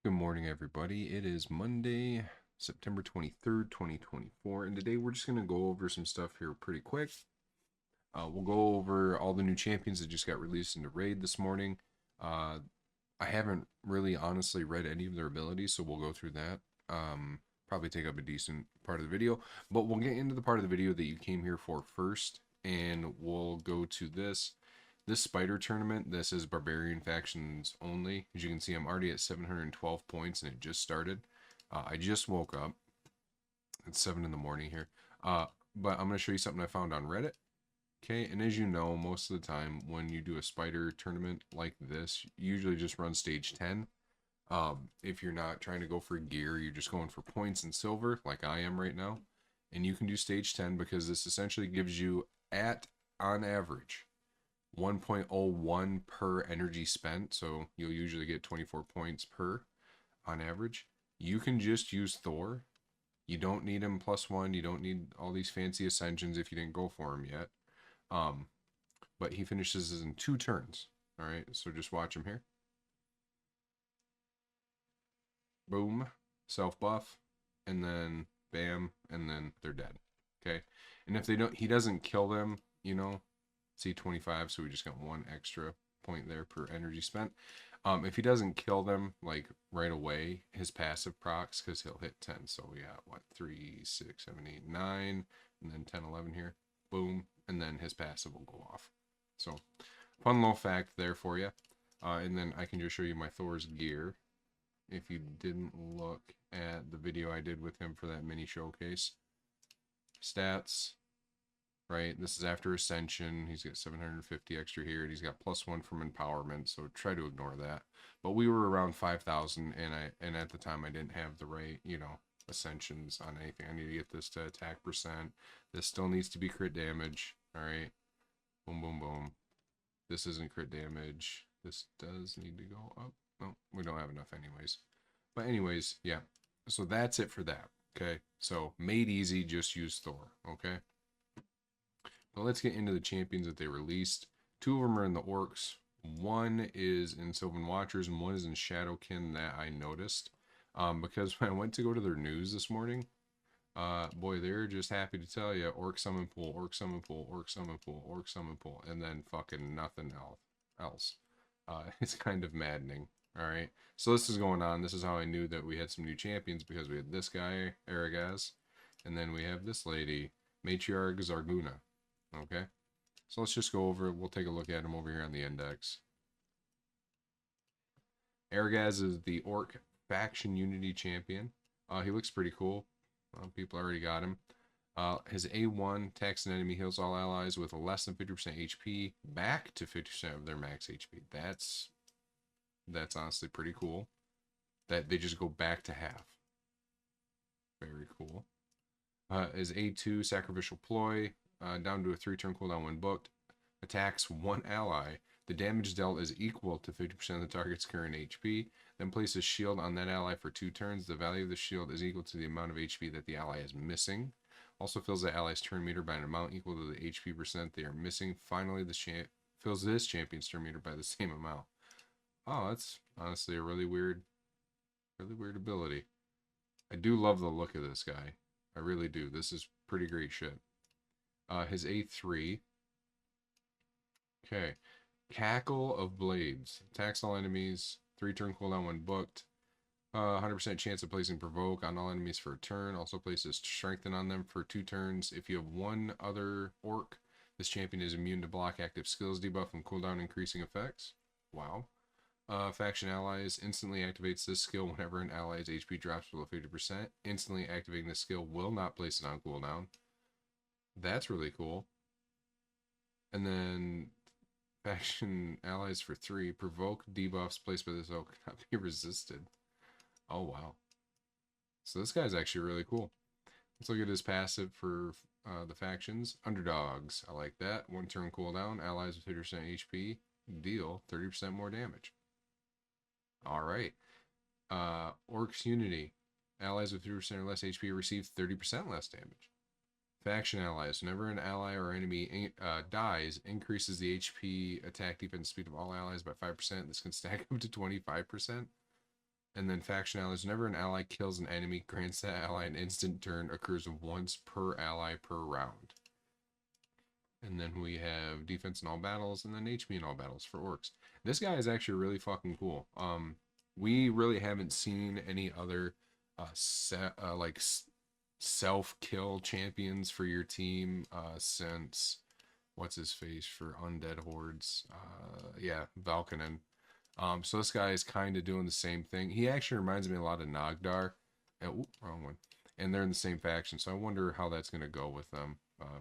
Good morning, everybody. It is Monday, September 23rd, 2024, and today we're just going to go over some stuff here pretty quick. We'll go over all the new champions that just got released into Raid this morning. Uh, I haven't really honestly read any of their abilities, so we'll go through that. Probably take up a decent part of the video, but we'll get into the part of the video that you came here for first, and we'll go to this spider tournament. This is Barbarian factions only. As you can see, I'm already at 712 points, and it just started. I just woke up. It's 7 in the morning here. But I'm going to show you something I found on Reddit. Okay, and as you know, most of the time when you do a spider tournament like this, you usually just run stage 10. If you're not trying to go for gear, you're just going for points and silver, like I am right now. And you can do stage 10 because this essentially gives you, on average, 1.01 per energy spent. So you'll usually get 24 points per on average. You can just use Thor. You don't need him +1. You don't need all these fancy ascensions if you didn't go for him yet. Um, but he finishes in 2 turns. All right, so just watch him here. Boom, self buff, and then bam, and then they're dead. Okay, and if they don't, he doesn't kill them. C25, so we just got 1 extra point there per energy spent. If he doesn't kill them like right away, his passive procs, because he'll hit 10. So we got what, 3, 6, 7, 8, 9, and then 10, 11 here. Boom, and then his passive will go off. So fun little fact there for you. And then I can just show you my Thor's gear. If you didn't look at the video I did with him for that mini showcase. Stats, right? This is after Ascension. He's got 750 extra here, and he's got +1 from Empowerment, so try to ignore that. But we were around 5,000, and at the time I didn't have the right, Ascensions on anything. I need to get this to attack percent. This still needs to be crit damage, all right? Boom, boom, boom. This isn't crit damage. This does need to go up. No, we don't have enough anyways. But anyways, yeah. So that's it for that, okay? So made easy, just use Thor, okay? But let's get into the champions that they released. 2 of them are in the Orcs. One is in Sylvan Watchers, and one is in Shadowkin that I noticed. Because when I went to go to their news this morning, boy, they're just happy to tell you Orc Summon Pool, Orc Summon Pool, Orc Summon Pool, Orc Summon Pool, and then fucking nothing else. It's kind of maddening. All right. So this is going on. This is how I knew that we had some new champions, because we had this guy, Aragaz, and then we have this lady, Matriarch Zarguna. Okay. So let's just go over, we'll take a look at him over here on the index. Aragaz is the Orc Faction Unity Champion. He looks pretty cool. People already got him. His A1 attacks an enemy, heals all allies with less than 50% HP back to 50% of their max HP. That's honestly pretty cool. That they just go back to half. Very cool. His A2 Sacrificial Ploy, down to a 3-turn cooldown when booked. Attacks 1 ally. The damage dealt is equal to 50% of the target's current HP. Then place a shield on that ally for 2 turns. The value of the shield is equal to the amount of HP that the ally is missing. Also fills the ally's turn meter by an amount equal to the HP percent they are missing. Finally, fills this champion's turn meter by the same amount. Oh, that's honestly a really weird ability. I do love the look of this guy. I really do. This is pretty great shit. His A3. Okay. Cackle of Blades. Attacks all enemies. 3-turn cooldown when booked. 100% chance of placing Provoke on all enemies for a turn. Also places Strengthen on them for 2 turns. If you have one other Orc, this champion is immune to block active skills debuff and cooldown increasing effects. Wow. Faction allies instantly activates this skill whenever an ally's HP drops below 50%. Instantly activating this skill will not place it on cooldown. That's really cool. And then faction allies for 3. Provoke debuffs placed by this oak cannot be resisted. Oh, wow. So this guy's actually really cool. Let's look at his passive for the factions. Underdogs. I like that. 1-turn cooldown. Allies with 50% HP deal 30% more damage. All right. Orcs Unity. Allies with 50% or less HP receive 30% less damage. Faction allies. Whenever an ally or enemy dies, increases the HP, attack, defense, speed of all allies by 5%. This can stack up to 25%. And then faction allies. Whenever an ally kills an enemy, grants that ally an instant turn, occurs once per ally per round. And then we have defense in all battles, and then HP in all battles for orcs. This guy is actually really fucking cool. We really haven't seen any other like self-kill champions for your team since what's his face for undead hordes. Yeah, Valkonen. So this guy is kind of doing the same thing. He actually reminds me a lot of Nagdar. Wrong one. And they're in the same faction, so I wonder how that's going to go with them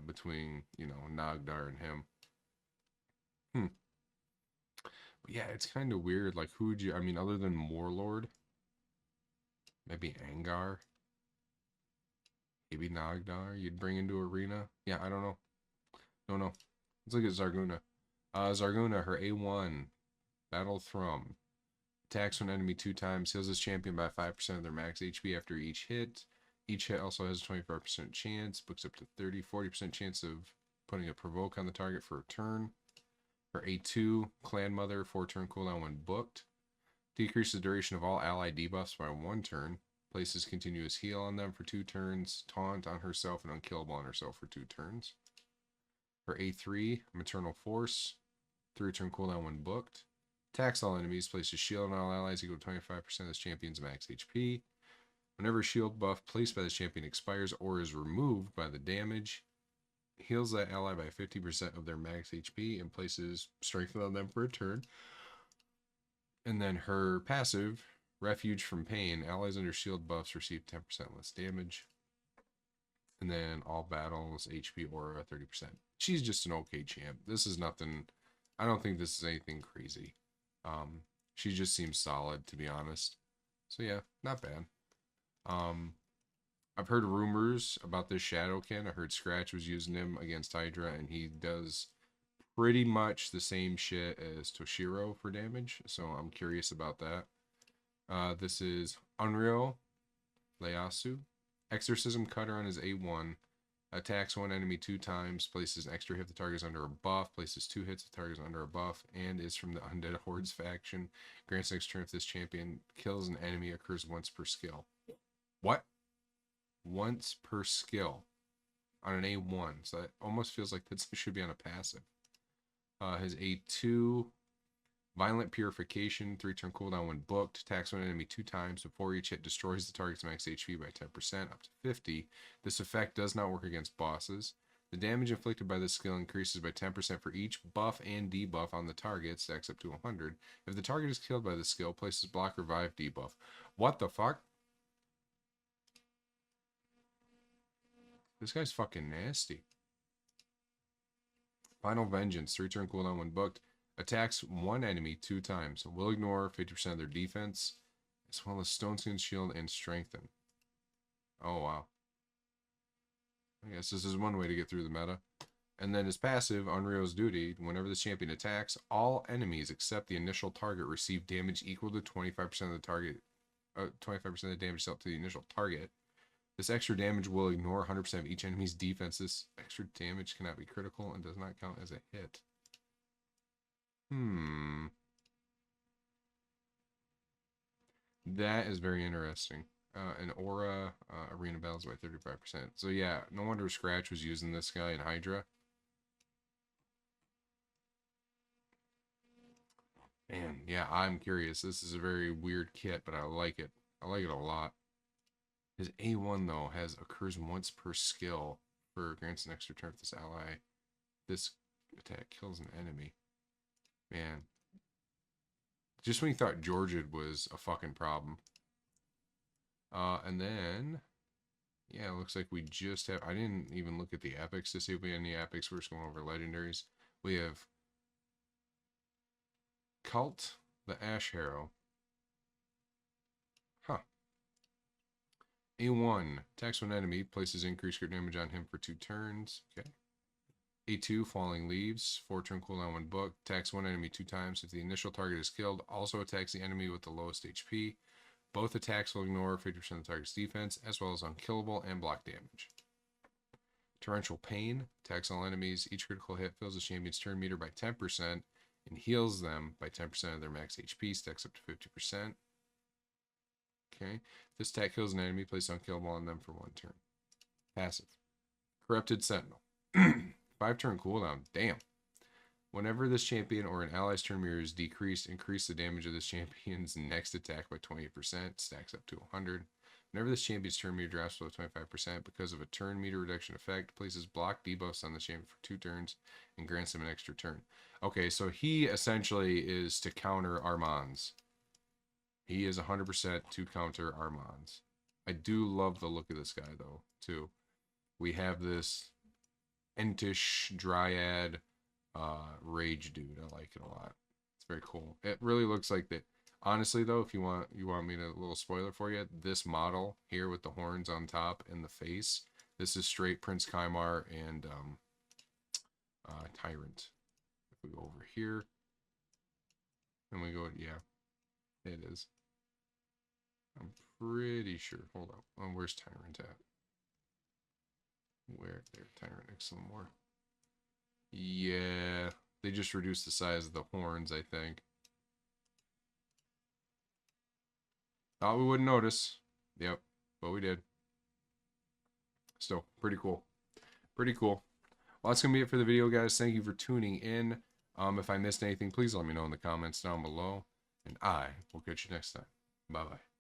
between, you know, Nagdar and him. But yeah, it's kind of weird. Like, who would you, I mean, other than Warlord, maybe Angar, maybe Nagdar, you'd bring into Arena? Yeah, I don't know. Don't know. Let's look at Zarguna. Zarguna, her A1, Battle Thrum. Attacks one enemy 2 times, heals his champion by 5% of their max HP after each hit. Each hit also has a 25% chance, books up to 40% chance of putting a provoke on the target for a turn. Her A2, Clan Mother, 4-turn cooldown when booked. Decreases the duration of all ally debuffs by 1 turn. Places continuous heal on them for 2 turns. Taunt on herself and unkillable on herself for 2 turns. Her A3, Maternal Force, 3-turn cooldown when booked. Attacks all enemies, places shield on all allies equal to 25% of this champion's max HP. Whenever a shield buff placed by this champion expires or is removed by the damage, heals that ally by 50% of their max HP and places strength on them for a turn. And then her passive, Refuge from Pain, allies under shield buffs receive 10% less damage. And then all battles, HP aura 30%. She's just an okay champ. This is nothing, I don't think this is anything crazy. She just seems solid, to be honest. So yeah, not bad. I've heard rumors about this Shadowkin. I heard Scratch was using him against Hydra, and he does pretty much the same shit as Toshiro for damage. So I'm curious about that. This is Unreal Leosu. Exorcism Cutter on his A1. Attacks one enemy 2 times, places an extra hit if the target is under a buff, places 2 hits if the target is under a buff, and is from the Undead Hordes faction. Grants next turn if this champion kills an enemy, occurs once per skill. What? Once per skill on an A1. So that almost feels like that should be on a passive. His A2, Violent Purification, 3-turn cooldown when booked. Attacks one enemy 2 times before each hit, destroys the target's max HP by 10% up to 50. This effect does not work against bosses. The damage inflicted by this skill increases by 10% for each buff and debuff on the target, stacks up to 100. If the target is killed by the skill, places block revive debuff. What the fuck? This guy's fucking nasty. Final Vengeance, 3-turn cooldown when booked. Attacks one enemy 2 times. Will ignore 50% of their defense, as well as Stone Skin Shield and Strengthen. Oh, wow. I guess this is one way to get through the meta. And then his passive, Unreal's Duty. Whenever this champion attacks, all enemies except the initial target receive damage equal to 25% of the target. 25% of the damage dealt to the initial target. This extra damage will ignore 100% of each enemy's defense. This extra damage cannot be critical and does not count as a hit. That is very interesting. An aura, arena battles by 35%. So yeah, no wonder Scratch was using this guy in Hydra. Man, yeah, I'm curious. This is a very weird kit, but I like it. I like it a lot. His A1, though, occurs once per skill for grants an extra turn if this ally. This attack kills an enemy. Man. Just when you thought Georgid was a fucking problem. And then, yeah, it looks like we just have, I didn't even look at the epics to see if we had any epics. We're just going over legendaries. We have Cult, the Ash Harrow. Huh. A1, attacks one enemy, places increased crit damage on him for 2 turns. Okay. A2, Falling Leaves, 4-turn cooldown when booked. Attacks one enemy 2 times. If the initial target is killed, also attacks the enemy with the lowest HP. Both attacks will ignore 50% of the target's defense, as well as unkillable and block damage. Torrential Pain, attacks all enemies. Each critical hit fills the champion's turn meter by 10% and heals them by 10% of their max HP, stacks up to 50%. Okay. This attack kills an enemy, place unkillable on them for 1 turn. Passive. Corrupted Sentinel. 5-turn cooldown. Damn. Whenever this champion or an ally's turn meter is decreased, increase the damage of this champion's next attack by 28%. Stacks up to 100. Whenever this champion's turn meter drops below 25% because of a turn meter reduction effect, places block debuffs on the champion for 2 turns and grants him an extra turn. Okay, so he essentially is to counter Armand's. He is 100% to counter Armand's. I do love the look of this guy, though, too. We have this Entish Dryad Rage dude. I like it a lot. It's very cool. It really looks like that. Honestly, though, if you want me to, a little spoiler for you, this model here with the horns on top and the face, this is straight Prince Kymar and Tyrant. If we go over here, and we go, yeah, it is. I'm pretty sure. Hold up. Oh, where's Tyrant at? Where? There, Tyrant next to them more. Yeah, they just reduced the size of the horns, I think. Thought we wouldn't notice. Yep, but we did. Still, pretty cool. Pretty cool. Well, that's going to be it for the video, guys. Thank you for tuning in. If I missed anything, please let me know in the comments down below. And I will catch you next time. Bye-bye.